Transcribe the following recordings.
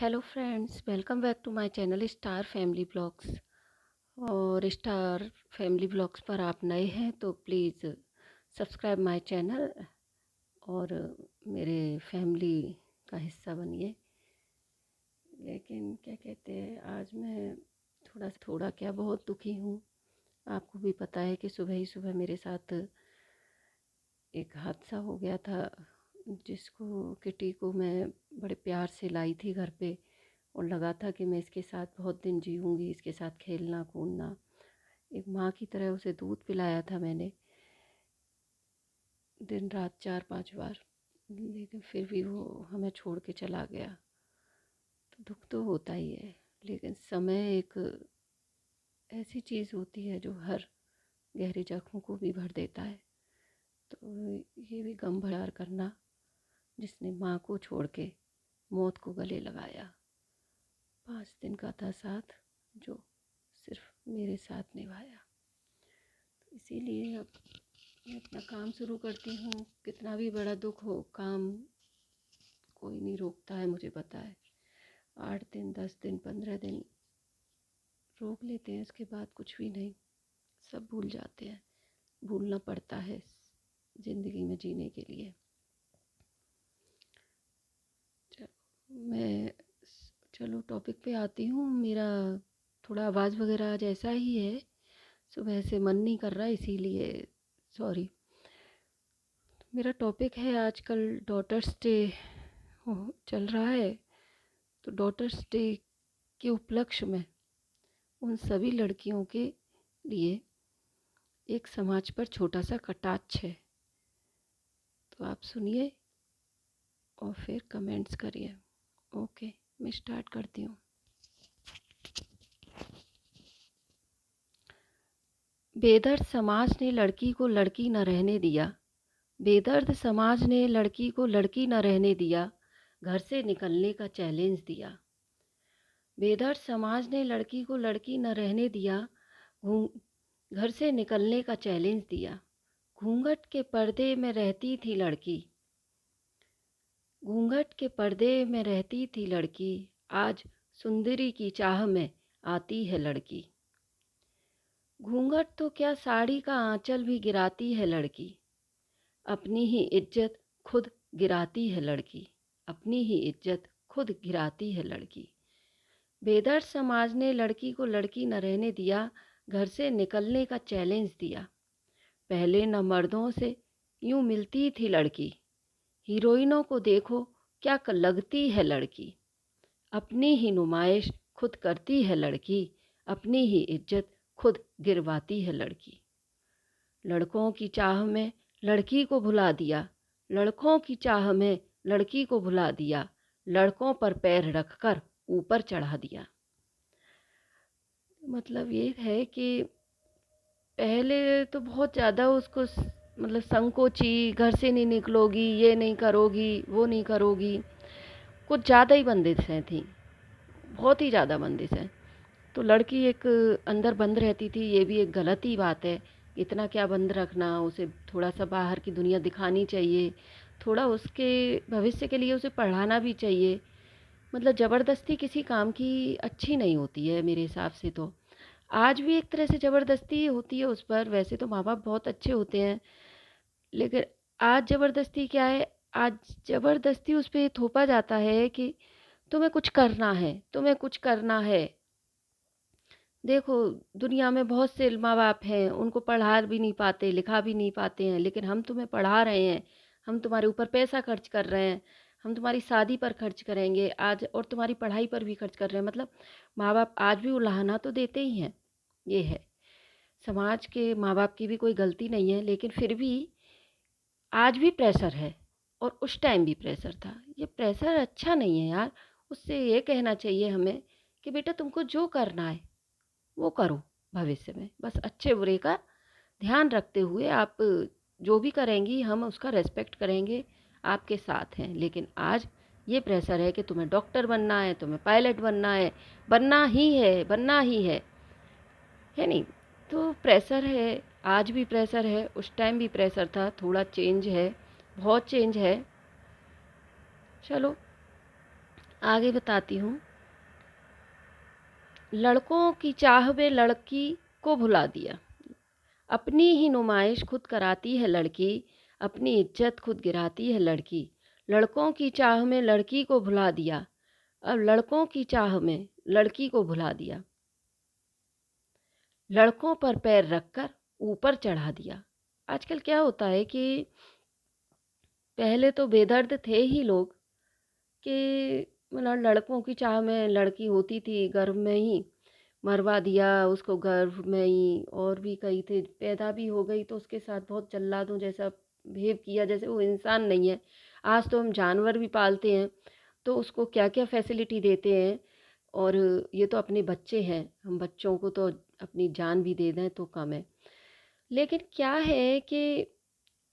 Hello friends, welcome back to my channel star family blogs. और star family blogs पर आप नए हैं तो प्लीज़ सब्सक्राइब माय चैनल और मेरे फैमिली का हिस्सा बनिए। लेकिन क्या कहते हैं, आज मैं थोड़ा क्या बहुत दुखी हूँ। आपको भी पता है कि सुबह ही सुबह मेरे साथ एक हादसा हो गया था, जिसको किटी को मैं बड़े प्यार से लाई थी घर पे, और लगा था कि मैं इसके साथ बहुत दिन जीऊँगी, इसके साथ खेलना कूदना। एक माँ की तरह उसे दूध पिलाया था मैंने, दिन रात 4-5 बार। लेकिन फिर भी वो हमें छोड़ के चला गया, तो दुख तो होता ही है। लेकिन समय एक ऐसी चीज़ होती है जो हर गहरे जख्म को भी भर देता है। तो ये भी गम भर करना, जिसने माँ को छोड़ के मौत को गले लगाया। 5 दिन का था साथ, जो सिर्फ मेरे साथ निभाया। तो इसीलिए अब मैं अपना काम शुरू करती हूँ। कितना भी बड़ा दुख हो, काम कोई नहीं रोकता है, मुझे पता है। 8 दिन, 10 दिन, 15 दिन रोक लेते हैं, इसके बाद कुछ भी नहीं, सब भूल जाते हैं। भूलना पड़ता है ज़िंदगी में जीने के लिए। मैं चलो टॉपिक पे आती हूँ। मेरा थोड़ा आवाज़ वगैरह आज ऐसा ही है, सुबह से मन नहीं कर रहा, इसीलिए सॉरी। मेरा टॉपिक है, आजकल डॉटर्स डे चल रहा है, तो डॉटर्स डे के उपलक्ष्य में उन सभी लड़कियों के लिए एक समाज पर छोटा सा कटाक्ष है। तो आप सुनिए और फिर कमेंट्स करिए। ओके, मैं स्टार्ट करती हूँ। बेदर्द समाज ने लड़की को लड़की न रहने दिया। बेदर्द समाज ने लड़की को लड़की न रहने दिया, घर से निकलने का चैलेंज दिया। बेदर्द समाज ने लड़की को लड़की न रहने दिया, घर से निकलने का चैलेंज दिया। घूंघट के पर्दे में रहती थी लड़की, घूंघट के पर्दे में रहती थी लड़की, आज सुंदरी की चाह में आती है लड़की। घूंघट तो क्या, साड़ी का आंचल भी गिराती है लड़की, अपनी ही इज्जत खुद गिराती है लड़की, अपनी ही इज्जत खुद गिराती है लड़की। बेदर्द समाज ने लड़की को लड़की न रहने दिया, घर से निकलने का चैलेंज दिया। पहले न मर्दों से यूं मिलती थी लड़की, हीरोइनों को देखो क्या लगती है लड़की, अपनी ही नुमाइश खुद करती है लड़की, अपनी ही इज्जत खुद गिरवाती है लड़की। लड़कों की चाह में लड़की को भुला दिया, लड़कों की चाह में लड़की को भुला दिया, लड़कों पर पैर रखकर ऊपर चढ़ा दिया। मतलब ये है कि पहले तो बहुत ज़्यादा उसको मतलब संकोची, घर से नहीं निकलोगी, ये नहीं करोगी, वो नहीं करोगी, कुछ ज़्यादा ही बंदिशें थी, बहुत ही ज़्यादा बंदिशें। तो लड़की एक अंदर बंद रहती थी, ये भी एक गलत ही बात है। इतना क्या बंद रखना, उसे थोड़ा सा बाहर की दुनिया दिखानी चाहिए, थोड़ा उसके भविष्य के लिए उसे पढ़ाना भी चाहिए। मतलब ज़बरदस्ती किसी काम की अच्छी नहीं होती है मेरे हिसाब से। तो आज भी एक तरह से ज़बरदस्ती होती है उस पर। वैसे तो माँ बाप बहुत अच्छे होते हैं, लेकिन आज ज़बरदस्ती क्या है, आज ज़बरदस्ती उस पर थोपा जाता है कि तुम्हें कुछ करना है, तुम्हें कुछ करना है। देखो, दुनिया में बहुत से माँ बाप हैं, उनको पढ़ा भी नहीं पाते, लिखा भी नहीं पाते हैं, लेकिन हम तुम्हें पढ़ा रहे हैं, हम तुम्हारे ऊपर पैसा खर्च कर रहे हैं, हम तुम्हारी शादी पर खर्च करेंगे आज, और तुम्हारी पढ़ाई पर भी खर्च कर रहे हैं। मतलब माँ बाप आज भी उलाहना तो देते ही हैं। ये है, समाज के माँ बाप की भी कोई गलती नहीं है, लेकिन फिर भी आज भी प्रेशर है, और उस टाइम भी प्रेशर था। ये प्रेशर अच्छा नहीं है यार। उससे ये कहना चाहिए हमें कि बेटा तुमको जो करना है वो करो, भविष्य में बस अच्छे बुरे का ध्यान रखते हुए आप जो भी करेंगी हम उसका रेस्पेक्ट करेंगे, आपके साथ हैं। लेकिन आज ये प्रेशर है कि तुम्हें डॉक्टर बनना है, तुम्हें पायलट बनना है, बनना ही है, बनना ही है नहीं। तो प्रेशर है, आज भी प्रेशर है, उस टाइम भी प्रेशर था। थोड़ा चेंज है, बहुत चेंज है। चलो, आगे बताती हूँ। लड़कों की चाह में लड़की को भुला दिया, अपनी ही नुमाइश खुद कराती है लड़की, अपनी इज्जत खुद गिराती है लड़की। लड़कों की चाह में लड़की को भुला दिया, अब लड़कों की चाह में लड़की को भुला दिया, लड़कों पर पैर रखकर ऊपर चढ़ा दिया। आजकल क्या होता है कि पहले तो बेदर्द थे ही लोग, कि मतलब लड़कों की चाह में लड़की होती थी, गर्भ में ही मरवा दिया उसको, गर्भ में ही। और भी कई थे, पैदा भी हो गई तो उसके साथ बहुत जल्लादों जैसा बिहेव किया, जैसे वो इंसान नहीं है। आज तो हम जानवर भी पालते हैं तो उसको क्या क्या फैसिलिटी देते हैं, और ये तो अपने बच्चे हैं, हम बच्चों को तो अपनी जान भी दे दें तो कम है। लेकिन क्या है कि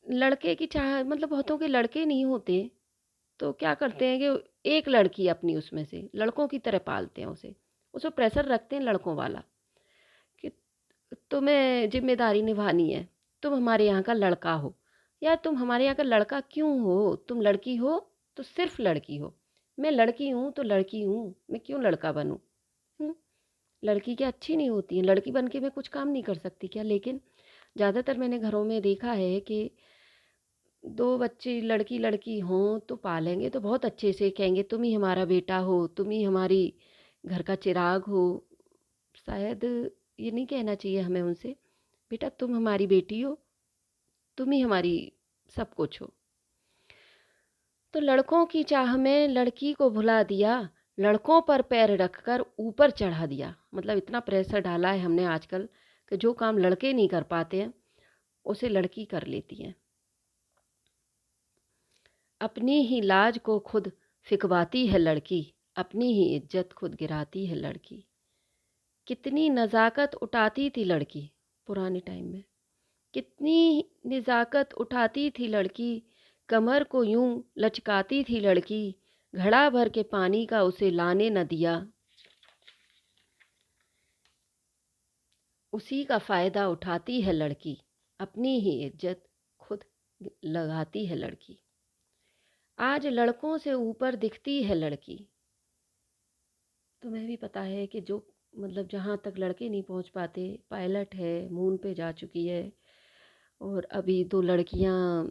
लड़के की चाह, मतलब बहुतों के लड़के नहीं होते, तो क्या करते हैं कि एक लड़की अपनी उसमें से लड़कों की तरह पालते हैं उसे, उसको प्रेशर रखते हैं लड़कों वाला कि तुम्हें जिम्मेदारी निभानी है, तुम हमारे यहाँ का लड़का हो। यार तुम हमारे यहाँ का लड़का क्यों हो? तुम लड़की हो तो सिर्फ लड़की हो। मैं लड़की हूँ तो लड़की हूँ, मैं क्यों लड़का बनूँ? हम्म, लड़की क्या अच्छी नहीं होती है? लड़की बन के मैं कुछ काम नहीं कर सकती क्या? लेकिन ज़्यादातर मैंने घरों में देखा है कि दो बच्चे लड़की लड़की हों तो पालेंगे तो बहुत अच्छे से कहेंगे तुम ही हमारा बेटा हो, तुम ही हमारी घर का चिराग हो। शायद ये नहीं कहना चाहिए हमें उनसे, बेटा तुम हमारी बेटी हो, तुम ही हमारी सब कुछ हो। तो लड़कों की चाह में लड़की को भुला दिया, लड़कों पर पैर रखकर ऊपर चढ़ा दिया। मतलब इतना प्रेशर डाला है हमने आजकल कि जो काम लड़के नहीं कर पाते हैं उसे लड़की कर लेती है। अपनी ही लाज को खुद फिकवाती है लड़की, अपनी ही इज्जत खुद गिराती है लड़की। कितनी नज़ाकत उठाती थी लड़की पुराने टाइम में, कितनी नज़ाकत उठाती थी लड़की, कमर को यूं लचकाती थी लड़की, घड़ा भर के पानी का उसे लाने न दिया, उसी का फ़ायदा उठाती है लड़की, अपनी ही इज्जत खुद लगाती है लड़की। आज लड़कों से ऊपर दिखती है लड़की। तुम्हें भी पता है कि जो मतलब जहाँ तक लड़के नहीं पहुँच पाते, पायलट है, मून पे जा चुकी है। और अभी दो लड़कियाँ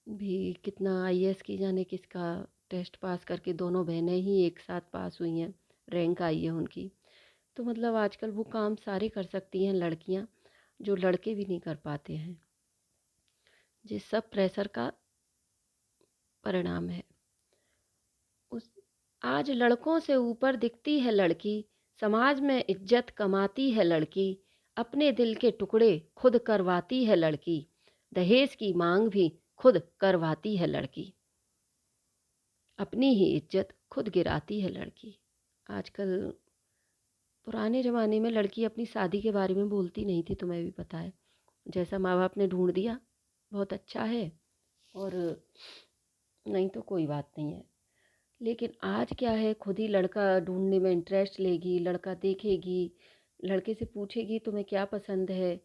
भी, कितना आईएएस की जाने किसका टेस्ट पास करके दोनों बहनें ही एक साथ पास हुई हैं, रैंक आई है उनकी। तो मतलब आजकल वो काम सारे कर सकती हैं लड़कियाँ जो लड़के भी नहीं कर पाते हैं। जिस सब प्रेशर का परिणाम है। उस आज लड़कों से ऊपर दिखती है लड़की, समाज में इज्जत कमाती है लड़की, अपने दिल के टुकड़े खुद करवाती है लड़की, दहेज की मांग भी खुद करवाती है लड़की, अपनी ही इज्जत खुद गिराती है लड़की। आजकल, पुराने ज़माने में लड़की अपनी शादी के बारे में बोलती नहीं थी, तुम्हें भी पता है। जैसा माँ बाप ने ढूंढ दिया बहुत अच्छा है, और नहीं तो कोई बात नहीं है। लेकिन आज क्या है, खुद ही लड़का ढूंढने में इंटरेस्ट लेगी, लड़का देखेगी, लड़के से पूछेगी तुम्हें क्या पसंद है,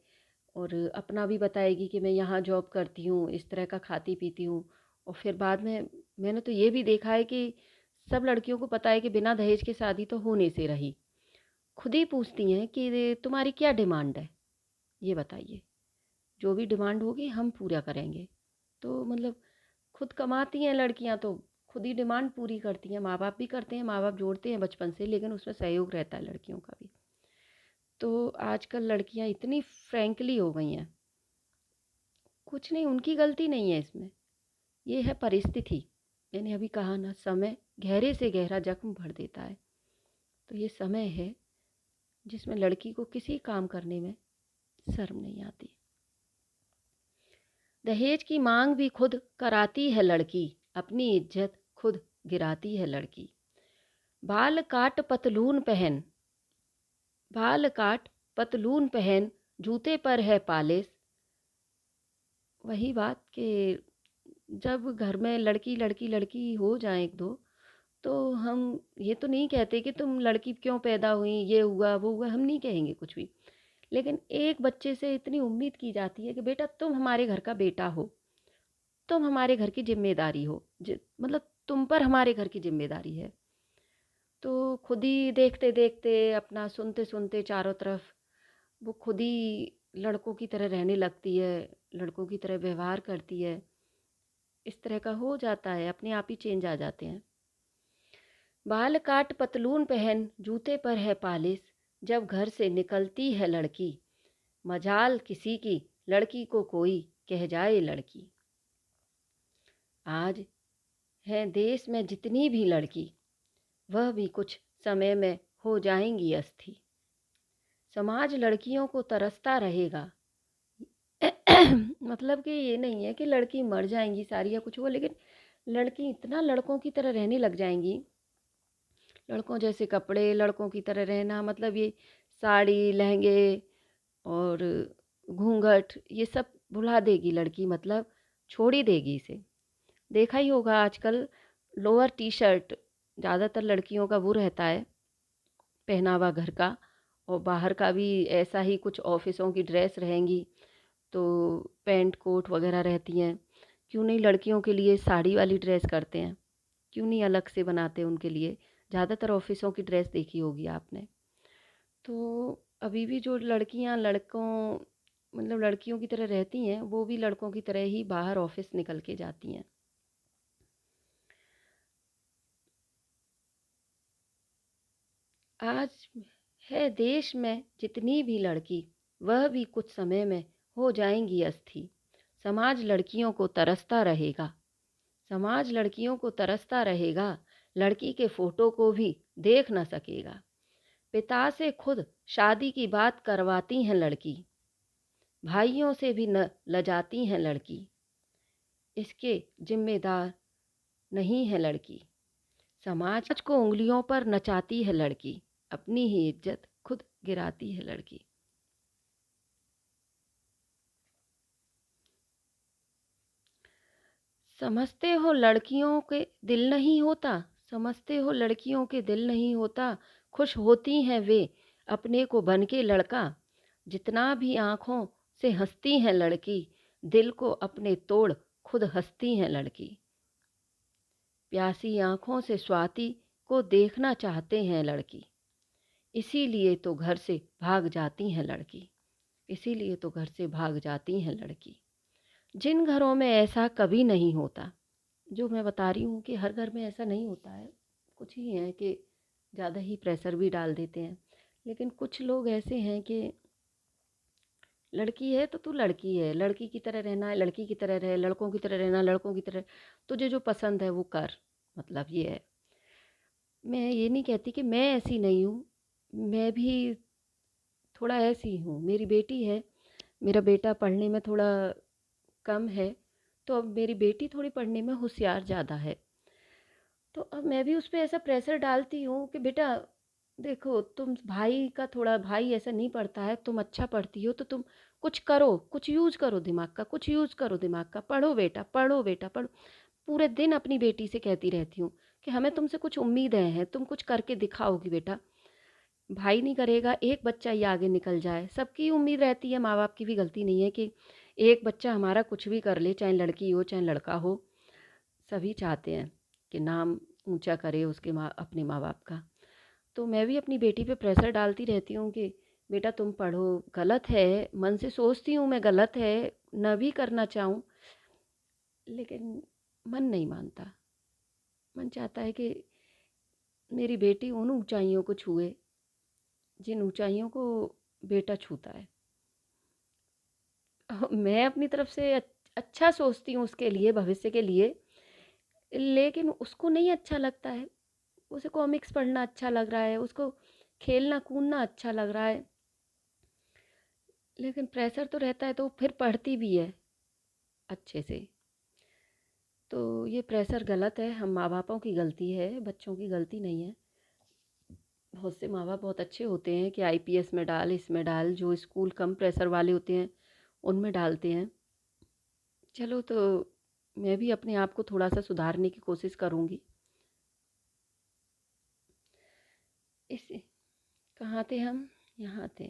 और अपना भी बताएगी कि मैं यहाँ जॉब करती हूँ, इस तरह का खाती पीती हूँ। और फिर बाद में मैंने तो ये भी देखा है कि सब लड़कियों को पता है कि बिना दहेज के शादी तो होने से रही। खुद ही पूछती हैं कि तुम्हारी क्या डिमांड है, ये बताइए, जो भी डिमांड होगी हम पूरा करेंगे। तो मतलब खुद कमाती हैं लड़कियां तो खुद ही डिमांड पूरी करती हैं। माँ बाप भी करते हैं, माँ बाप जोड़ते हैं बचपन से, लेकिन उसमें सहयोग रहता है लड़कियों का भी। तो आजकल लड़कियां इतनी फ्रैंकली हो गई हैं, कुछ नहीं, उनकी गलती नहीं है इसमें, ये है परिस्थिति। मैंने अभी कहा ना, समय गहरे से गहरा जख्म भर देता है। तो ये समय है जिसमें लड़की को किसी काम करने में शर्म नहीं आती। दहेज की मांग भी खुद कराती है लड़की, अपनी इज्जत खुद गिराती है लड़की। बाल काट पतलून पहन, बाल काट पतलून पहन, जूते पर है पालिश। वही बात कि जब घर में लड़की लड़की लड़की हो जाए एक दो, तो हम ये तो नहीं कहते कि तुम लड़की क्यों पैदा हुई, ये हुआ वो हुआ, हम नहीं कहेंगे कुछ भी। लेकिन एक बच्चे से इतनी उम्मीद की जाती है कि बेटा तुम हमारे घर का बेटा हो, तुम हमारे घर की जिम्मेदारी हो, मतलब तुम पर हमारे घर की जिम्मेदारी है। तो खुद ही देखते देखते अपना सुनते सुनते चारों तरफ वो खुद ही लड़कों की तरह रहने लगती है, लड़कों की तरह व्यवहार करती है। इस तरह का हो जाता है, अपने आप ही चेंज आ जाते हैं। बाल काट पतलून पहन जूते पर है पालिश, जब घर से निकलती है लड़की, मजाल किसी की लड़की को कोई कह जाए लड़की। आज है देश में जितनी भी लड़की, वह भी कुछ समय में हो जाएंगी अस्थि। समाज लड़कियों को तरसता रहेगा। मतलब कि ये नहीं है कि लड़की मर जाएंगी सारी या कुछ हो, लेकिन लड़की इतना लड़कों की तरह रहने लग जाएंगी, लड़कों जैसे कपड़े, लड़कों की तरह रहना, मतलब ये साड़ी लहंगे और घूंघट ये सब भुला देगी लड़की, मतलब छोड़ ही देगी इसे। देखा ही होगा आजकल लोअर टी शर्ट ज़्यादातर लड़कियों का वो रहता है पहनावा घर का, और बाहर का भी ऐसा ही कुछ ऑफिसों की ड्रेस रहेंगी तो पैंट कोट वगैरह रहती हैं। क्यों नहीं लड़कियों के लिए साड़ी वाली ड्रेस करते हैं, क्यों नहीं अलग से बनाते उनके लिए। ज़्यादातर ऑफिसों की ड्रेस देखी होगी आपने। तो अभी भी जो लड़कियां लड़कों मतलब लड़कियों की तरह रहती हैं, वो भी लड़कों की तरह ही बाहर ऑफिस निकल के जाती हैं। आज है देश में जितनी भी लड़की, वह भी कुछ समय में हो जाएंगी अस्थि। समाज लड़कियों को तरसता रहेगा, समाज लड़कियों को तरसता रहेगा, लड़की के फोटो को भी देख न सकेगा। पिता से खुद शादी की बात करवाती हैं लड़की, भाइयों से भी न लजाती हैं लड़की। इसके जिम्मेदार नहीं है लड़की, समाज को उंगलियों पर नचाती है लड़की, अपनी ही इज्जत खुद गिराती है लड़की। समझते हो लड़कियों के दिल नहीं होता, समझते हो लड़कियों के दिल नहीं होता, खुश होती हैं वे अपने को बन के लड़का। जितना भी आँखों से हंसती हैं लड़की, दिल को अपने तोड़ खुद हंसती हैं लड़की। प्यासी आँखों से स्वाति को देखना चाहते हैं लड़की, इसीलिए तो घर से भाग जाती हैं लड़की, इसीलिए तो घर से भाग जाती हैं लड़की। जिन घरों में ऐसा कभी नहीं होता, जो मैं बता रही हूँ कि हर घर में ऐसा नहीं होता है, कुछ ही हैं कि ज़्यादा ही प्रेशर भी डाल देते हैं, लेकिन कुछ लोग ऐसे हैं कि लड़की है तो तू लड़की है, लड़की की तरह रहना है, लड़की की तरह रहे, लड़कों की तरह रहना, लड़कों की तरह, तुझे जो पसंद है वो कर। मतलब ये है। मैं ये नहीं कहती कि मैं ऐसी नहीं हूँ, मैं भी थोड़ा ऐसी हूँ। मेरी बेटी है, मेरा बेटा पढ़ने में थोड़ा कम है, तो अब मेरी बेटी थोड़ी पढ़ने में होशियार ज़्यादा है, तो अब मैं भी उस पे ऐसा प्रेशर डालती हूँ कि बेटा देखो, तुम भाई का थोड़ा, भाई ऐसा नहीं पढ़ता है, तुम अच्छा पढ़ती हो तो तुम कुछ करो, कुछ यूज करो दिमाग का, कुछ यूज करो दिमाग का, पढ़ो बेटा, पढ़ो बेटा, पढ़ो। पूरे दिन अपनी बेटी से कहती रहती हूँ कि हमें तुमसे कुछ उम्मीदें हैं, तुम कुछ करके दिखाओगी बेटा। भाई नहीं करेगा, एक बच्चा ही आगे निकल जाए, सबकी उम्मीद रहती है, माँ बाप की भी गलती नहीं है कि एक बच्चा हमारा कुछ भी कर ले, चाहे लड़की हो चाहे लड़का हो। सभी चाहते हैं कि नाम ऊंचा करे उसके माँ, अपने माँ बाप का। तो मैं भी अपनी बेटी पे प्रेशर डालती रहती हूँ कि बेटा तुम पढ़ो। गलत है, मन से सोचती हूँ मैं गलत है, न भी करना चाहूँ, लेकिन मन नहीं मानता। मन चाहता है कि मेरी बेटी उन ऊंचाइयों को छुए जिन ऊंचाइयों को बेटा छूता है। मैं अपनी तरफ से अच्छा सोचती हूँ उसके लिए, भविष्य के लिए, लेकिन उसको नहीं अच्छा लगता है। उसे कॉमिक्स पढ़ना अच्छा लग रहा है, उसको खेलना कूदना अच्छा लग रहा है, लेकिन प्रेशर तो रहता है तो फिर पढ़ती भी है अच्छे से। तो ये प्रेशर गलत है, हम माँ बापों की गलती है, बच्चों की गलती नहीं है। बहुत से माँ बाप बहुत अच्छे होते हैं कि आईपीएस में डाल, इसमें डाल, जो स्कूल कम प्रेशर वाले होते हैं उनमें डालते हैं। चलो, तो मैं भी अपने आप को थोड़ा सा सुधारने की कोशिश करूँगी। इस कहाँ थे हम? यहाँ थे।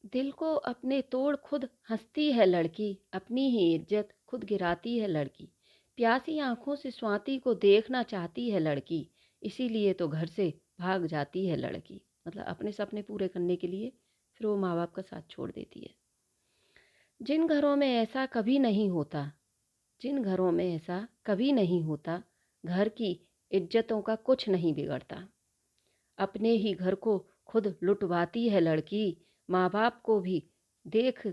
दिल को अपने तोड़ खुद हंसती है लड़की, अपनी ही इज्जत खुद गिराती है लड़की। प्यासी आँखों से स्वाति को देखना चाहती है लड़की, इसीलिए तो घर से भाग जाती है लड़की। मतलब अपने सपने पूरे करने के लिए फिर वो माँ-बाप का साथ छोड़ देती है। जिन घरों में ऐसा कभी नहीं होता, जिन घरों में ऐसा कभी नहीं होता, घर की इज्जतों का कुछ नहीं बिगड़ता। अपने ही घर को खुद लुटवाती है लड़की, माँ-बाप को भी देख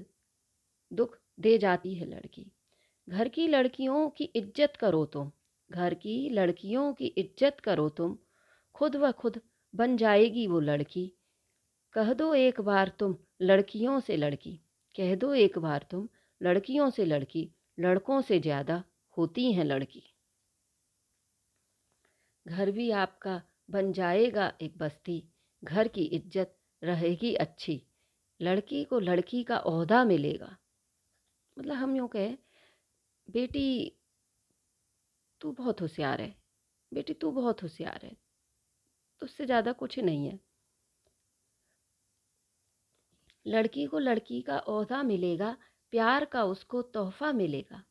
दुःख दे जाती है लड़की। घर की लड़कियों की इज्जत करो तुम, घर की लड़कियों की इज्जत करो तुम, खुद व खुद बन जाएगी वो लड़की। कह दो एक बार तुम लड़कियों से लड़की, कह दो एक बार तुम लड़कियों से लड़की, लड़कों से ज़्यादा होती हैं लड़की। घर भी आपका बन जाएगा एक बस्ती, घर की इज्जत रहेगी अच्छी, लड़की को लड़की का ओहदा मिलेगा। मतलब हम यूँ कहें, बेटी तू बहुत होशियार है, बेटी तू बहुत होशियार है, तुझसे ज़्यादा कुछ नहीं है। लड़की को लड़की का ओहदा मिलेगा, प्यार का उसको तोहफा मिलेगा।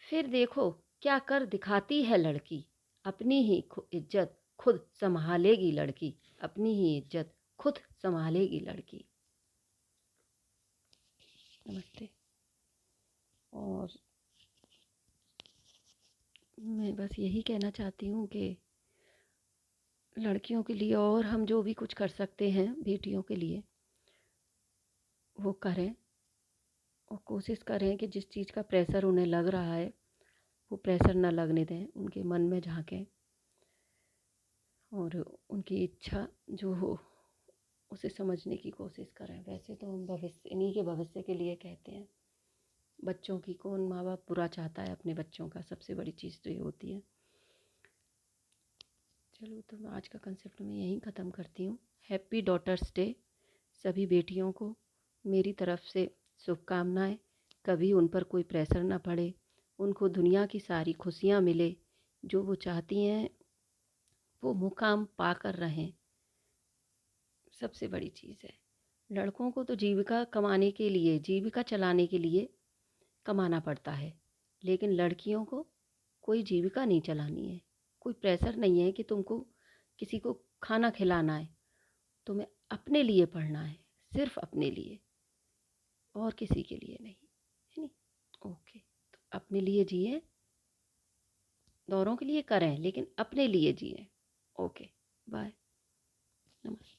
फिर देखो क्या कर दिखाती है लड़की, अपनी ही इज्जत खुद संभालेगी लड़की, अपनी ही इज्जत खुद संभालेगी लड़की। नमस्ते। और मैं बस यही कहना चाहती हूँ कि लड़कियों के लिए और हम जो भी कुछ कर सकते हैं बेटियों के लिए वो करें, और कोशिश करें कि जिस चीज़ का प्रेशर उन्हें लग रहा है वो प्रेशर ना लगने दें, उनके मन में झांकें और उनकी इच्छा जो हो उसे समझने की कोशिश करें। वैसे तो हम भविष्य, इन्हीं के भविष्य के लिए कहते हैं। बच्चों की कौन माँ बाप बुरा चाहता है अपने बच्चों का, सबसे बड़ी चीज़ तो ये होती है। चलो तो आज का कंसेप्ट मैं यहीं ख़त्म करती हूँ। हैप्पी डॉटर्स डे सभी बेटियों को मेरी तरफ से शुभकामनाएं। कभी उन पर कोई प्रेशर ना पड़े, उनको दुनिया की सारी खुशियाँ मिले, जो वो चाहती हैं वो मुकाम पाकर रहें, सबसे बड़ी चीज़ है। लड़कों को तो जीविका कमाने के लिए, जीविका चलाने के लिए कमाना पड़ता है, लेकिन लड़कियों को कोई जीविका नहीं चलानी है, कोई प्रेशर नहीं है कि तुमको किसी को खाना खिलाना है। तुम्हें अपने लिए पढ़ना है, सिर्फ अपने लिए, और किसी के लिए नहीं, है नहीं। ओके, तो अपने लिए जिए, औरों के लिए करें लेकिन अपने लिए जिए। ओके, बाय, नमस्ते।